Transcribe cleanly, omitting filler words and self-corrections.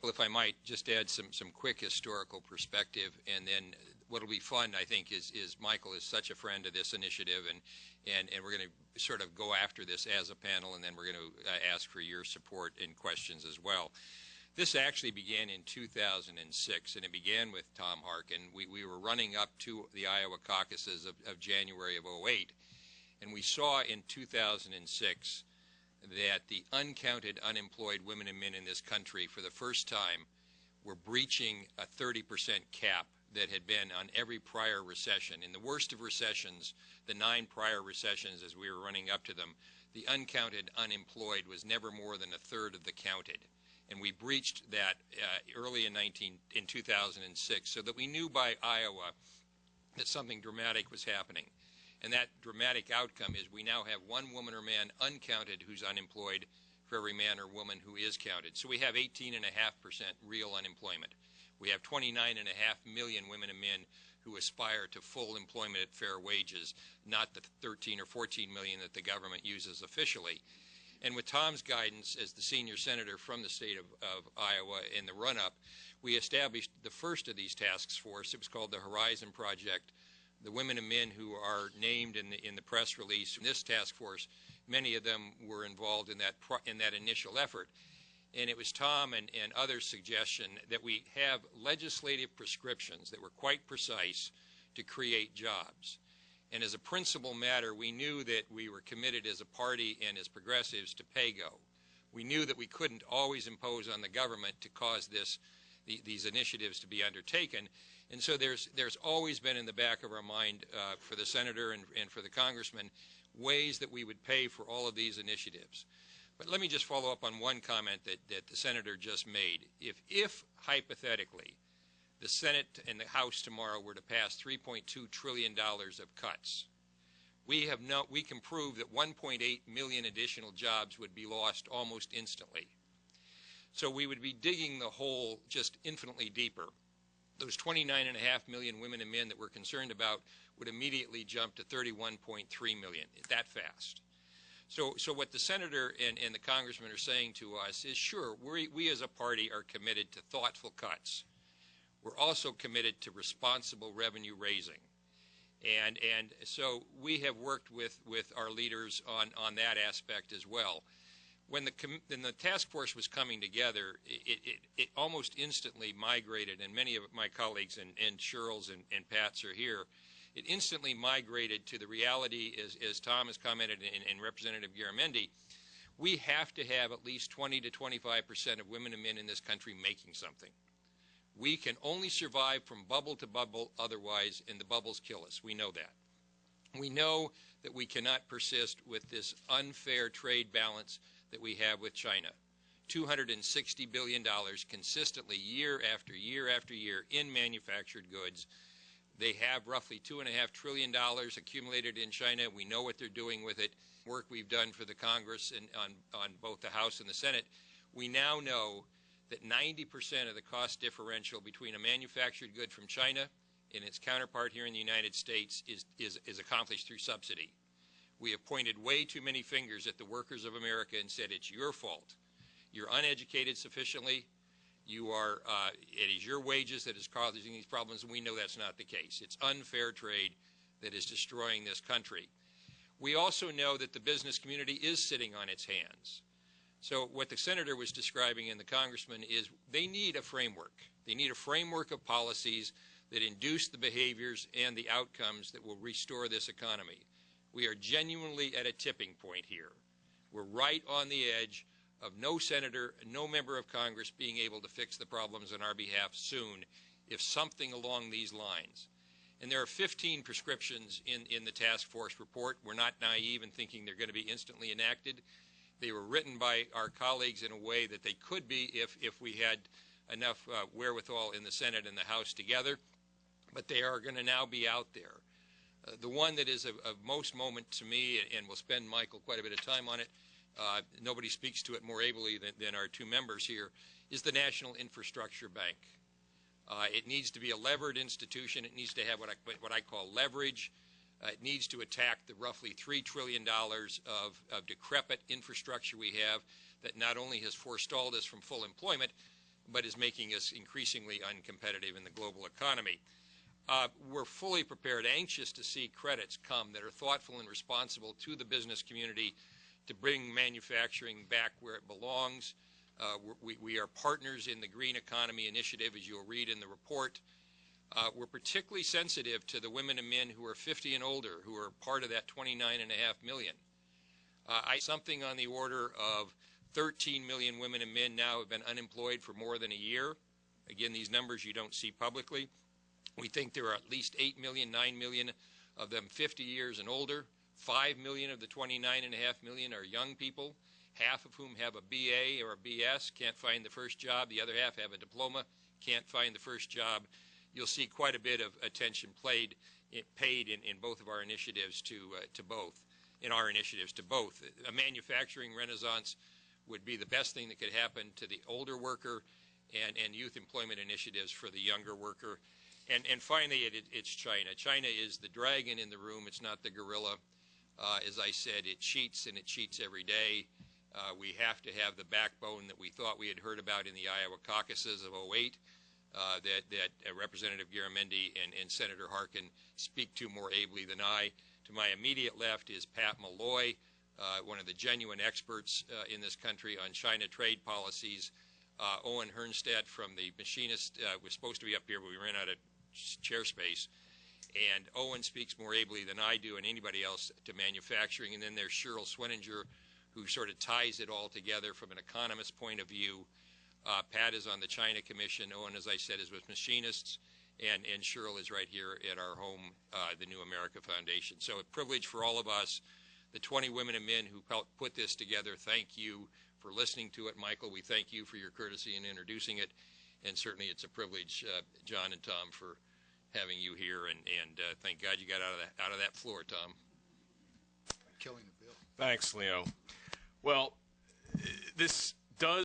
Well, if I might just add some quick historical perspective, and then what'll be fun, I think, is Michael is such a friend of this initiative, and we're going to sort of go after this as a panel, and then we're going to ask for your support and questions as well. This actually began in 2006, and it began with Tom Harkin. We were running up to the Iowa caucuses of January of '08, and we saw in 2006 that the uncounted unemployed women and men in this country for the first time were breaching a 30% cap that had been on every prior recession. In the worst of recessions, the 9 prior recessions as we were running up to them, the uncounted unemployed was never more than a third of the counted. And we breached that early in 2006, so that we knew by Iowa that something dramatic was happening. And that dramatic outcome is we now have 1 woman or man uncounted who's unemployed for every man or woman who is counted. So we have 18.5% real unemployment. We have 29.5 million women and men who aspire to full employment at fair wages, not the 13 or 14 million that the government uses officially. And with Tom's guidance as the senior senator from the state of Iowa in the run-up, we established the first of these task forces. It was called the Horizon Project. The women and men who are named in the press release in this task force, many of them were involved in that initial effort. And it was Tom and others' suggestion that we have legislative prescriptions that were quite precise to create jobs. And as a principal matter, we knew that we were committed as a party and as progressives to pay-go. We knew that we couldn't always impose on the government to cause these initiatives to be undertaken. And so there's always been in the back of our mind for the senator and for the congressman ways that we would pay for all of these initiatives. But let me just follow up on one comment that the senator just made. If hypothetically the Senate and the House tomorrow were to pass $3.2 trillion of cuts, we can prove that 1.8 million additional jobs would be lost almost instantly. So we would be digging the hole just infinitely deeper. Those 29.5 million women and men that we're concerned about would immediately jump to 31.3 million, that fast. So what the senator and the congressman are saying to us is, sure, we as a party are committed to thoughtful cuts. We're also committed to responsible revenue raising. And so we have worked with our leaders on that aspect as well. When the task force was coming together, it almost instantly migrated, and many of my colleagues and Cheryl's and Pat's are here, it instantly migrated to the reality, as Tom has commented and Representative Garamendi, we have to have at least 20 to 25% of women and men in this country making something. We can only survive from bubble to bubble otherwise, and the bubbles kill us. We know that. We know that we cannot persist with this unfair trade balance that we have with China. $260 billion consistently year after year after year in manufactured goods. They have roughly $2.5 trillion accumulated in China. We know what they're doing with it. Work we've done for the Congress and on both the House and the Senate, we now know that 90% of the cost differential between a manufactured good from China and its counterpart here in the United States is accomplished through subsidy. We have pointed way too many fingers at the workers of America and said it's your fault. You're uneducated sufficiently. It is your wages that is causing these problems, and we know that's not the case. It's unfair trade that is destroying this country. We also know that the business community is sitting on its hands. So what the senator was describing and the congressman is they need a framework. They need a framework of policies that induce the behaviors and the outcomes that will restore this economy. We are genuinely at a tipping point here. We're right on the edge of no senator, no member of Congress being able to fix the problems on our behalf soon if something along these lines. And there are 15 prescriptions in the task force report. We're not naive in thinking they're going to be instantly enacted. They were written by our colleagues in a way that they could be if we had enough wherewithal in the Senate and the House together, but they are going to now be out there. The one that is of most moment to me, and we'll spend, Michael, quite a bit of time on it, nobody speaks to it more ably than our two members here, is the National Infrastructure Bank. It needs to be a levered institution. It needs to have what I call leverage. It needs to attack the roughly $3 trillion of decrepit infrastructure we have that not only has forestalled us from full employment, but is making us increasingly uncompetitive in the global economy. We're fully prepared, anxious to see credits come that are thoughtful and responsible to the business community to bring manufacturing back where it belongs. We are partners in the Green Economy Initiative, as you'll read in the report. We're particularly sensitive to the women and men who are 50 and older, who are part of that 29.5 million. Something on the order of 13 million women and men now have been unemployed for more than a year. Again, these numbers you don't see publicly. We think there are at least 8 million, 9 million of them 50 years and older. 5 million of the 29.5 million are young people, half of whom have a BA or a BS, can't find the first job. The other half have a diploma, can't find the first job. You'll see quite a bit of attention paid in both of our initiatives to both. A manufacturing renaissance would be the best thing that could happen to the older worker, and youth employment initiatives for the younger worker. And finally, it's China. China is the dragon in the room. It's not the gorilla. As I said, it cheats, and it cheats every day. We have to have the backbone that we thought we had heard about in the Iowa caucuses of '08, that Representative Garamendi and Senator Harkin speak to more ably than I. To my immediate left is Pat Malloy, one of the genuine experts in this country on China trade policies. Owen Hernstedt from the Machinist was supposed to be up here, but we ran out of chair space. And Owen speaks more ably than I do and anybody else to manufacturing. And then there's Cheryl Sweninger, who sort of ties it all together from an economist's point of view. Pat is on the China Commission. Owen, as I said, is with Machinists. And Cheryl is right here at our home, the New America Foundation. So a privilege for all of us. The 20 women and men who helped put this together, thank you for listening to it. Michael, we thank you for your courtesy in introducing it. And certainly it's a privilege, John and Tom, for having you here. And thank God you got out of that floor, Tom. Killing the bill. Thanks, Leo. Well, this does